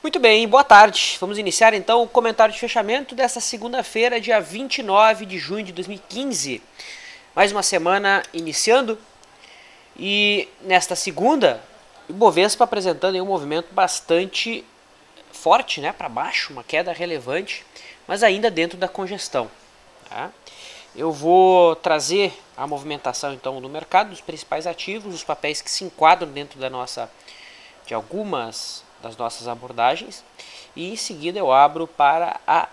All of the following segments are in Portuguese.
Muito bem, boa tarde. Vamos iniciar então o comentário de fechamento desta segunda-feira, dia 29 de junho de 2015. Mais uma semana iniciando e nesta segunda, o Bovespa apresentando um movimento bastante forte, né, para baixo, uma queda relevante, mas ainda dentro da congestão. Tá? Eu vou trazer a movimentação então do mercado, dos principais ativos, os papéis que se enquadram dentro de algumas das nossas abordagens, e em seguida eu abro para a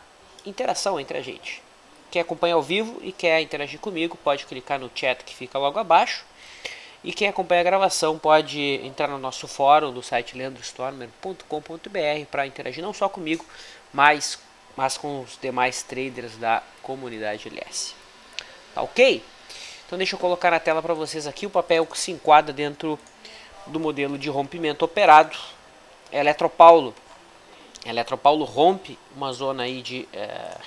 interação entre a gente. Quem acompanha ao vivo e quer interagir comigo pode clicar no chat que fica logo abaixo, e quem acompanha a gravação pode entrar no nosso fórum do site leandrostormer.com.br para interagir não só comigo, mas com os demais traders da comunidade LS. Tá ok? Então deixa eu colocar na tela para vocês aqui o papel que se enquadra dentro do modelo de rompimento operado. Eletropaulo rompe uma zona aí de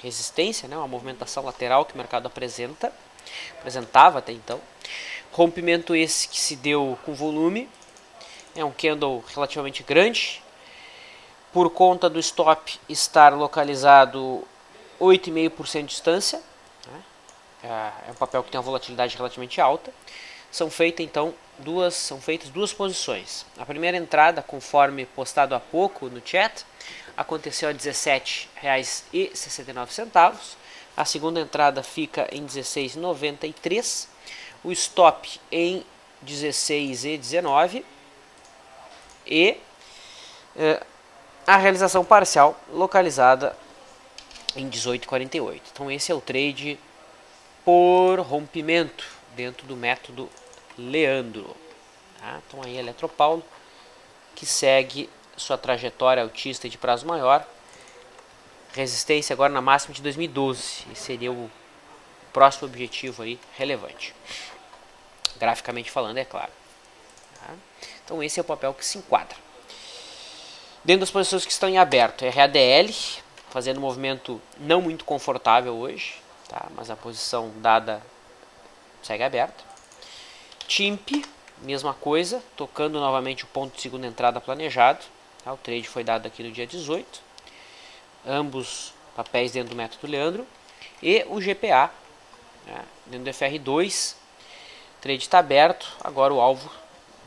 resistência, né, uma movimentação lateral que o mercado apresentava até então. Rompimento esse que se deu com volume, é um candle relativamente grande, por conta do stop estar localizado 8,5% de distância, né, é um papel que tem uma volatilidade relativamente alta. São feitas duas posições. A primeira entrada, conforme postado há pouco no chat, aconteceu a R$ 17,69. A segunda entrada fica em R$ 16,93. O stop em R$ 16,19. E a realização parcial localizada em 18,48. Então esse é o trade por rompimento dentro do método Leandro. Tá? Então aí Eletropaulo, que segue sua trajetória altista de prazo maior, resistência agora na máxima de 2012, e seria o próximo objetivo aí relevante, graficamente falando, é claro. Tá? Então esse é o papel que se enquadra. Dentro das posições que estão em aberto, RADL, fazendo um movimento não muito confortável hoje, tá? Mas a posição dada segue aberta. TIMP, mesma coisa, tocando novamente o ponto de segunda entrada planejado. Tá? O trade foi dado aqui no dia 18. Ambos papéis dentro do método Leandro. E o GPA, né, dentro do FR2. O trade está aberto, agora o alvo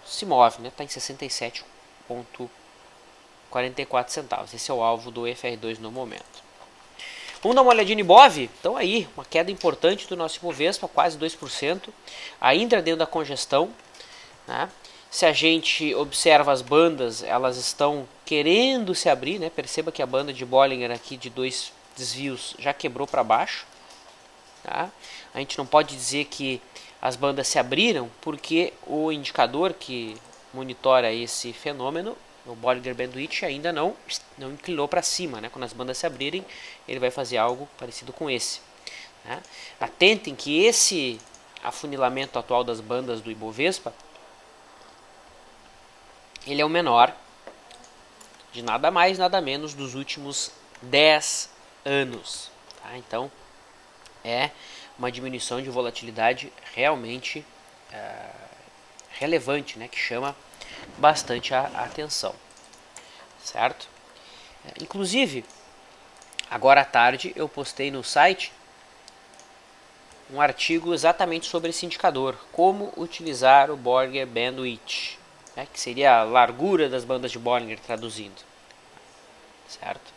se move, né? Está em 67,44 centavos. Esse é o alvo do FR2 no momento. Vamos dar uma olhadinha em Bov? Então aí, uma queda importante do nosso Ibovespa, quase 2%, ainda dentro da congestão, né? Se a gente observa as bandas, elas estão querendo se abrir, né? Perceba que a banda de Bollinger aqui de 2 desvios já quebrou para baixo. Tá? A gente não pode dizer que as bandas se abriram, porque o indicador que monitora esse fenômeno, o Bollinger Bandwidth, ainda não inclinou para cima, né? Quando as bandas se abrirem, ele vai fazer algo parecido com esse. Né? Atentem que esse afunilamento atual das bandas do Ibovespa, ele é o menor de nada mais, nada menos dos últimos 10 anos. Tá? Então, é uma diminuição de volatilidade realmente relevante, né? Que chama bastante a atenção, certo? Inclusive, agora à tarde eu postei no site um artigo exatamente sobre esse indicador, como utilizar o Bollinger Bandwidth, né, que seria a largura das bandas de Bollinger traduzindo, certo?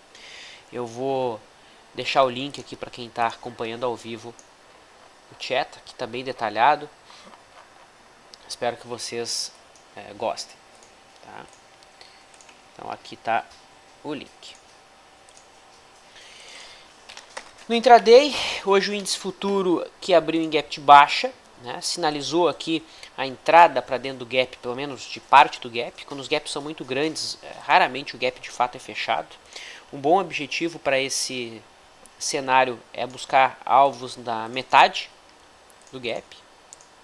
Eu vou deixar o link aqui para quem está acompanhando ao vivo o chat, que está bem detalhado. Espero que vocês gostem. Tá? Então aqui está o link. No intraday, hoje o índice futuro que abriu em gap de baixa, né, sinalizou aqui a entrada para dentro do gap, pelo menos de parte do gap. Quando os gaps são muito grandes, raramente o gap de fato é fechado. Um bom objetivo para esse cenário é buscar alvos na metade do gap.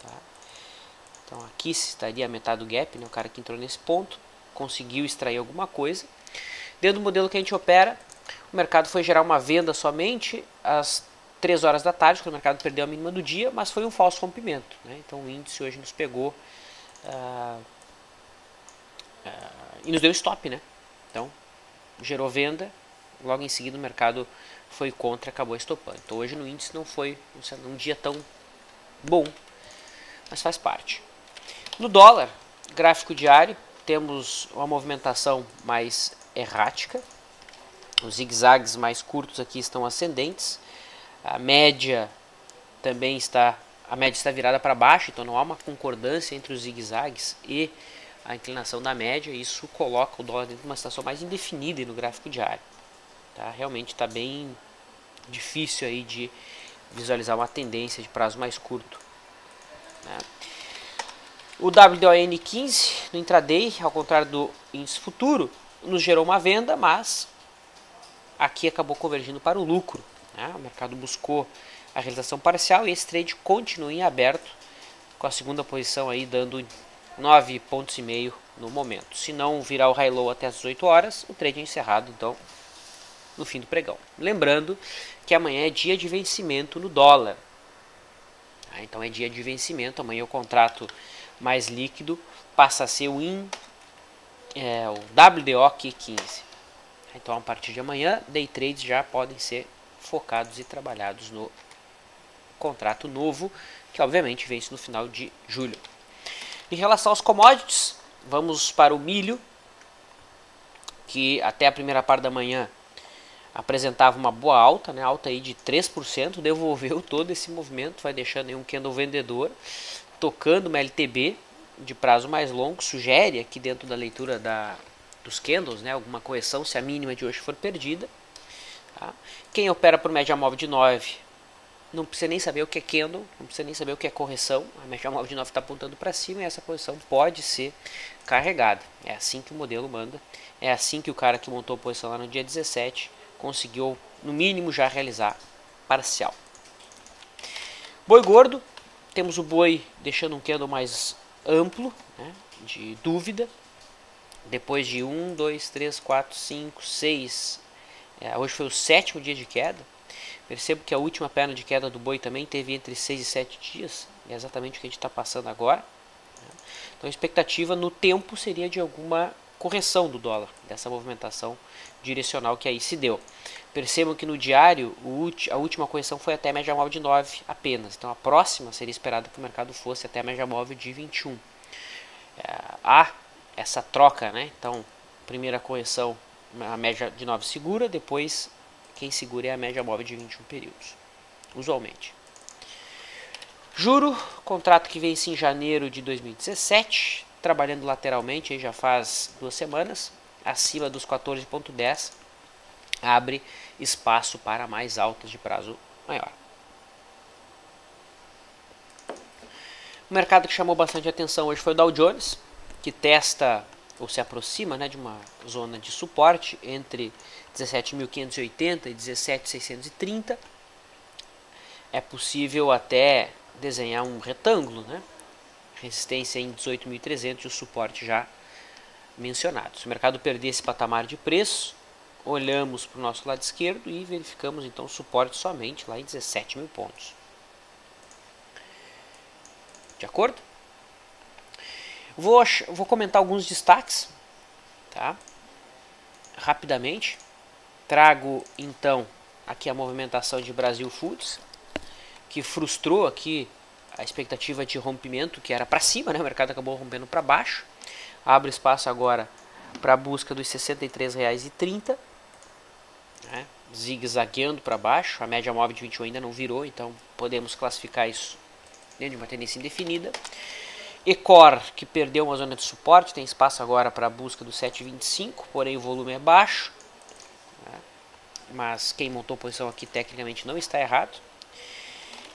Tá? Então aqui estaria a metade do gap, né? O cara que entrou nesse ponto conseguiu extrair alguma coisa. Dentro do modelo que a gente opera, o mercado foi gerar uma venda somente às 3 horas da tarde, quando o mercado perdeu a mínima do dia, mas foi um falso rompimento. Né? Então o índice hoje nos pegou e nos deu stop. Né? Então gerou venda, logo em seguida o mercado foi contra, acabou estopando. Então hoje no índice não foi um dia tão bom, mas faz parte. No dólar, gráfico diário, temos uma movimentação mais errática. Os zigue-zagues mais curtos aqui estão ascendentes. A média também está virada para baixo, então não há uma concordância entre os zigue-zagues e a inclinação da média. Isso coloca o dólar dentro de uma situação mais indefinida no gráfico diário. Tá? Realmente está bem difícil aí de visualizar uma tendência de prazo mais curto. Né? O WDON 15 no intraday, ao contrário do índice futuro, nos gerou uma venda, mas aqui acabou convergindo para o lucro. Né? O mercado buscou a realização parcial e esse trade continua em aberto, com a segunda posição aí dando 9,5 pontos no momento. Se não virar o high low até as 18 horas, o trade é encerrado então no fim do pregão. Lembrando que amanhã é dia de vencimento no dólar. Então é dia de vencimento, amanhã o contrato mais líquido passa a ser o WDO 15. Então a partir de amanhã, day trades já podem ser focados e trabalhados no contrato novo, que obviamente vence no final de julho. Em relação aos commodities, vamos para o milho, que até a primeira parte da manhã apresentava uma boa alta, né? Alta aí de 3%, devolveu todo esse movimento, vai deixando aí um candle vendedor, tocando uma LTB de prazo mais longo, sugere aqui dentro da leitura dos candles, né, alguma correção se a mínima de hoje for perdida. Tá? Quem opera por média móvel de 9 não precisa nem saber o que é candle, não precisa nem saber o que é correção, a média móvel de 9 está apontando para cima e essa posição pode ser carregada. É assim que o modelo manda, é assim que o cara que montou a posição lá no dia 17 conseguiu, no mínimo, já realizar parcial. Boi gordo, temos o boi deixando um candle mais amplo, né, de dúvida, depois de 1, 2, 3, 4, 5, 6, hoje foi o 7º dia de queda. Percebo que a última perna de queda do boi também teve entre 6 e 7 dias, é exatamente o que a gente está passando agora. Então a expectativa no tempo seria de alguma correção do dólar, dessa movimentação direcional que aí se deu. Percebam que no diário a última correção foi até a média móvel de 9 apenas, então a próxima seria esperada que o mercado fosse até a média móvel de 21. Há essa troca, né? Então primeira correção a média de 9 segura, depois quem segura é a média móvel de 21 períodos, usualmente. Juro, contrato que vence em janeiro de 2017, trabalhando lateralmente, aí já faz 2 semanas, acima dos 14,10, abre espaço para mais altas de prazo maior. O mercado que chamou bastante atenção hoje foi o Dow Jones, que testa ou se aproxima, né, de uma zona de suporte entre 17.580 e 17.630. É possível até desenhar um retângulo, né? Resistência em 18.300 e o suporte já mencionado. Se o mercado perder esse patamar de preço, olhamos para o nosso lado esquerdo e verificamos então o suporte somente lá em 17.000 pontos. De acordo? Vou comentar alguns destaques, tá? Rapidamente. Trago então aqui a movimentação de Brasil Foods, que frustrou aqui a expectativa de rompimento, que era para cima, né? O mercado acabou rompendo para baixo. Abre espaço agora para a busca dos R$ 63,30, né? Zigue-zagueando para baixo. A média móvel de 21 ainda não virou, então podemos classificar isso dentro de uma tendência indefinida. Ecor, que perdeu uma zona de suporte, tem espaço agora para a busca do 7,25, porém o volume é baixo, né? Mas quem montou posição aqui tecnicamente não está errado.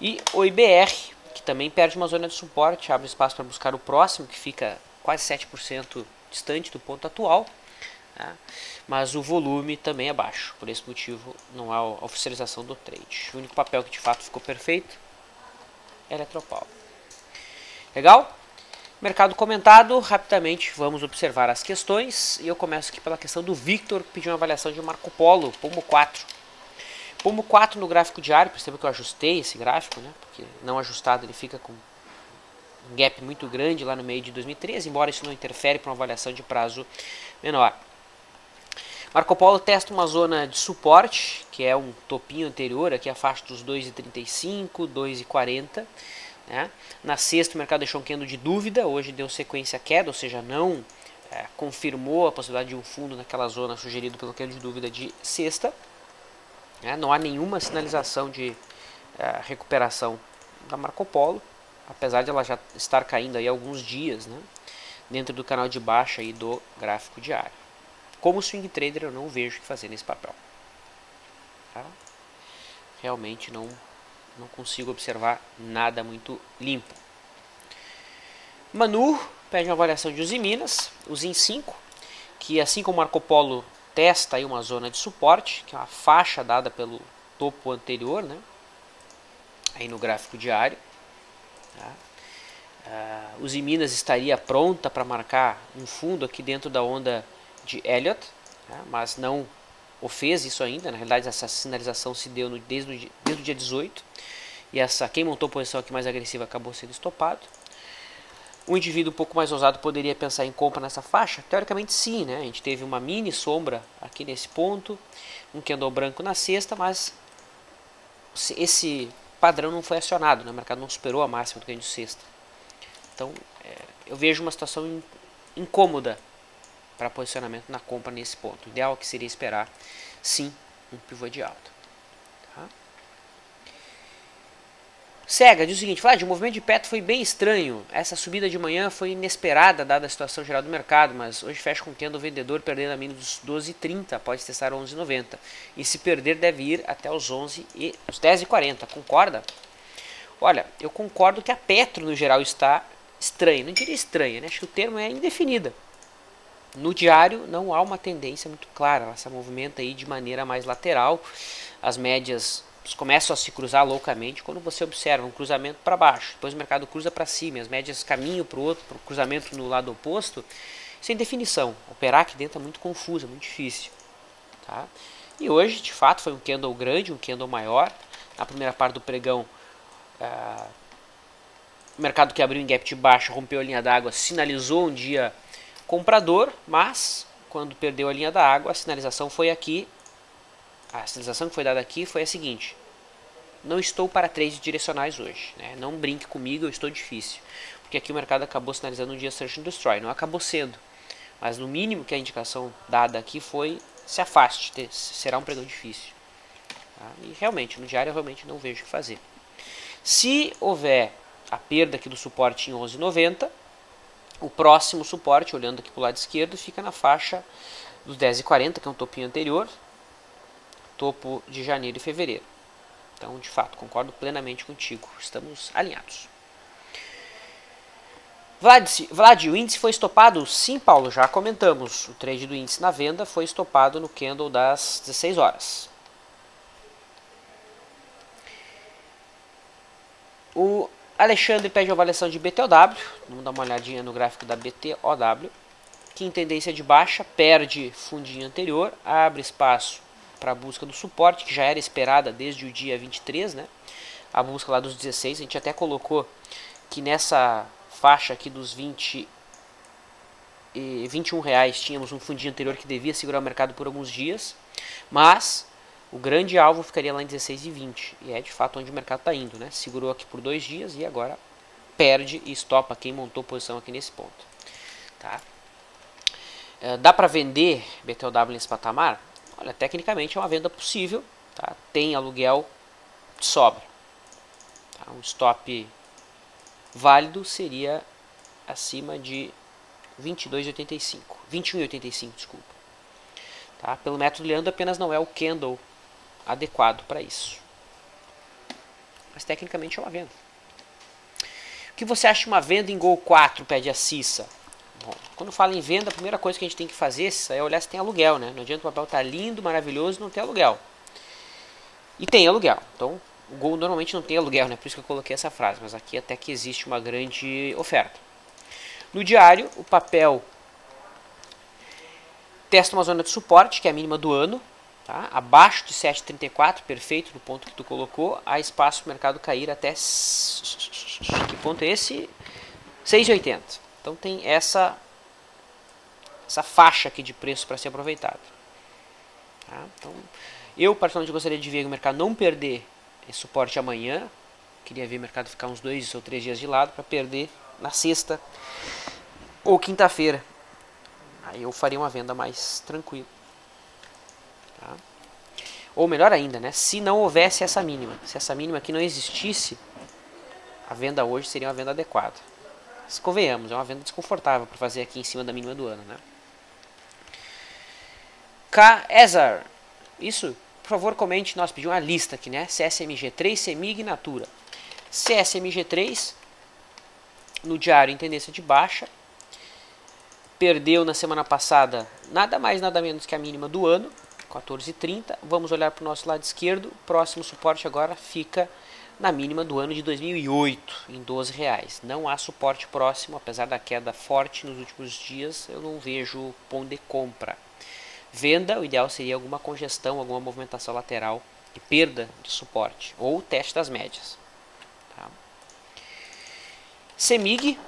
E o IBR, que também perde uma zona de suporte, abre espaço para buscar o próximo, que fica quase 7% distante do ponto atual, né? Mas o volume também é baixo, por esse motivo não há a oficialização do trade. O único papel que de fato ficou perfeito é Eletropaulo. Legal? Mercado comentado, rapidamente vamos observar as questões, e eu começo aqui pela questão do Victor, que pediu uma avaliação de Marco Polo, Pomo 4. Pomo 4 no gráfico diário, perceba que eu ajustei esse gráfico, né? Porque não ajustado ele fica com um gap muito grande lá no meio de 2013, embora isso não interfere para uma avaliação de prazo menor. Marco Polo testa uma zona de suporte, que é um topinho anterior, aqui a faixa dos 2,35, 2,40. Né? Na sexta o mercado deixou um candle de dúvida, hoje deu sequência queda, ou seja, não confirmou a possibilidade de um fundo naquela zona sugerido pelo candle de dúvida de sexta. Não há nenhuma sinalização de recuperação da Marco Polo, apesar de ela já estar caindo aí há alguns dias, né, dentro do canal de baixa aí do gráfico diário. Como swing trader eu não vejo o que fazer nesse papel. Tá? Realmente não consigo observar nada muito limpo. Manu pede uma avaliação de Usiminas, o ZIN 5, que assim como Marco Polo testa aí uma zona de suporte, que é uma faixa dada pelo topo anterior, né, aí no gráfico diário. Tá? Usiminas estaria pronta para marcar um fundo aqui dentro da onda de Elliott, tá? Mas não o fez isso ainda. Na realidade essa sinalização se deu desde o dia 18 e quem montou a posição aqui mais agressiva acabou sendo estopado. Um indivíduo um pouco mais ousado poderia pensar em compra nessa faixa? Teoricamente sim, né? A gente teve uma mini sombra aqui nesse ponto, um candle branco na sexta, mas esse padrão não foi acionado, né? O mercado não superou a máxima do candle de sexta. Então eu vejo uma situação incômoda para posicionamento na compra nesse ponto. O ideal que seria esperar sim um pivô de alta. Tá? Sega diz o seguinte: Vlad, o movimento de Petro foi bem estranho. Essa subida de manhã foi inesperada dada a situação geral do mercado, mas hoje fecha com o vendedor perdendo a mínima dos 12,30, pode testar 11,90. E se perder deve ir até os 10,40. Concorda? Olha, eu concordo que a Petro no geral está estranha. Não diria estranha, né? Acho que o termo é indefinida. No diário não há uma tendência muito clara, ela se movimenta aí de maneira mais lateral. As médias começam a se cruzar loucamente quando você observa um cruzamento para baixo, depois o mercado cruza para cima, as médias caminham para o outro, para o cruzamento no lado oposto, sem definição. Operar aqui dentro é muito confuso, é muito difícil. Tá? E hoje, de fato, foi um candle grande, um candle maior. Na primeira parte do pregão, o mercado que abriu em gap de baixo, rompeu a linha d'água, sinalizou um dia comprador, mas quando perdeu a linha d'água, a sinalização foi aqui. A sinalização que foi dada aqui foi a seguinte: não estou para trades direcionais hoje, né? Não brinque comigo, eu estou difícil. Porque aqui o mercado acabou sinalizando um dia Search and Destroy, não acabou sendo. Mas no mínimo que a indicação dada aqui foi: se afaste, será um pregão difícil. Tá? E realmente, no diário eu realmente não vejo o que fazer. Se houver a perda aqui do suporte em 11,90, o próximo suporte, olhando aqui para o lado esquerdo, fica na faixa dos 10,40, que é um topinho anterior, topo de janeiro e fevereiro. Então, de fato, concordo plenamente contigo. Estamos alinhados. Vlad, o índice foi estopado? Sim, Paulo, já comentamos. O trade do índice na venda foi estopado no candle das 16 horas. O Alexandre pede a avaliação de BTOW. Vamos dar uma olhadinha no gráfico da BTOW. Que em tendência de baixa perde fundinho anterior, abre espaço para a busca do suporte, que já era esperada desde o dia 23, né? A busca lá dos 16, a gente até colocou que nessa faixa aqui dos 20 e 21 reais tínhamos um fundinho anterior que devia segurar o mercado por alguns dias, mas o grande alvo ficaria lá em 16,20, e é de fato onde o mercado está indo, né? Segurou aqui por 2 dias e agora perde e estopa quem montou posição aqui nesse ponto. Tá? Dá para vender BTOW nesse patamar? Olha, tecnicamente é uma venda possível, tá? Tem aluguel de sobra. Tá? Um stop válido seria acima de 22,85, 21,85, desculpa. Tá? Pelo método Leandro apenas não é o candle adequado para isso. Mas tecnicamente é uma venda. O que você acha de uma venda em Gol 4, pede a Cissa? Bom, quando fala em venda, a primeira coisa que a gente tem que fazer é olhar se tem aluguel, né? Não adianta o papel estar lindo, maravilhoso e não ter aluguel. E tem aluguel. Então, o Gol normalmente não tem aluguel, né? Por isso que eu coloquei essa frase. Mas aqui até que existe uma grande oferta. No diário, o papel testa uma zona de suporte, que é a mínima do ano. Tá? Abaixo de 7,34, perfeito no ponto que tu colocou. Há espaço para o mercado cair até... Que ponto é esse? 6,80. Então tem essa faixa aqui de preço para ser aproveitado. Tá? Então, eu particularmente gostaria de ver o mercado não perder esse suporte amanhã. Queria ver o mercado ficar uns 2 ou 3 dias de lado para perder na sexta ou quinta-feira. Aí eu faria uma venda mais tranquila. Tá? Ou melhor ainda, né? Se não houvesse essa mínima. Se essa mínima aqui não existisse, a venda hoje seria uma venda adequada. Se convenhamos, é uma venda desconfortável para fazer aqui em cima da mínima do ano, né? Kaesar. Isso, por favor, comente. Nós pedimos uma lista aqui, né? CSMG3, CEMIG e Natura. CSMG3, no diário em tendência de baixa. Perdeu na semana passada nada mais, nada menos que a mínima do ano, 14,30. Vamos olhar para o nosso lado esquerdo. Próximo suporte agora fica na mínima do ano de 2008, em R$12. Não há suporte próximo, apesar da queda forte nos últimos dias, eu não vejo ponto de compra. Venda, o ideal seria alguma congestão, alguma movimentação lateral e perda de suporte, ou teste das médias. Tá? CEMIG,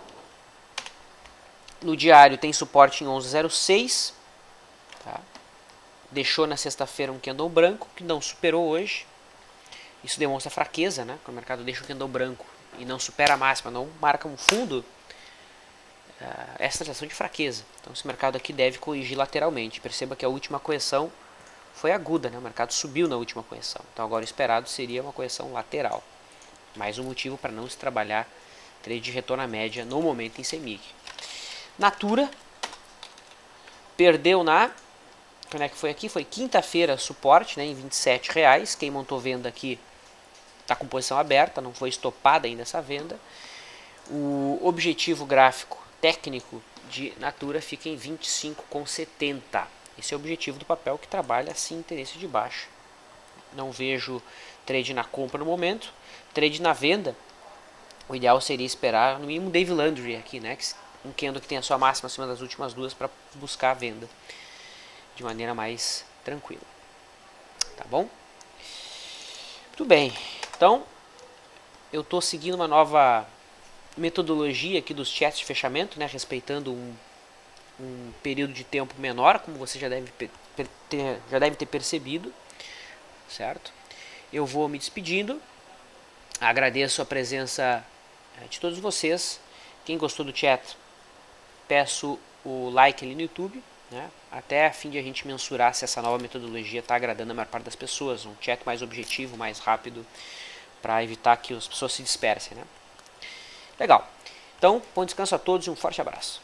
no diário tem suporte em 11,06. Tá? Deixou na sexta-feira um candle branco, que não superou hoje. Isso demonstra fraqueza, né? Quando o mercado deixa um candle branco e não supera a máxima, não marca um fundo, essa sensação de fraqueza. Então esse mercado aqui deve corrigir lateralmente. Perceba que a última correção foi aguda, né? O mercado subiu na última correção. Então agora o esperado seria uma correção lateral. Mais um motivo para não se trabalhar trade de retorno à média no momento em CEMIG. Natura perdeu quando é que foi aqui? Foi quinta-feira, suporte, né, em R$27. Quem montou venda aqui está com posição aberta, não foi estopada ainda essa venda. O objetivo gráfico técnico de Natura fica em 25,70. Esse é o objetivo do papel que trabalha assim em tendência de baixa. Não vejo trade na compra no momento. Trade na venda, o ideal seria esperar no mínimo Dave Landry aqui, né? Um candle que tem a sua máxima acima das últimas duas para buscar a venda de maneira mais tranquila. Tá bom? Muito bem. Então, eu estou seguindo uma nova metodologia aqui dos chats de fechamento, né? Respeitando um período de tempo menor, como você já deve ter percebido, certo? Eu vou me despedindo. Agradeço a presença de todos vocês. Quem gostou do chat, peço o like ali no YouTube, né? Até a fim de a gente mensurar se essa nova metodologia está agradando a maior parte das pessoas. Um chat mais objetivo, mais rápido, para evitar que as pessoas se dispersem, né? Legal. Então, bom descanso a todos e um forte abraço.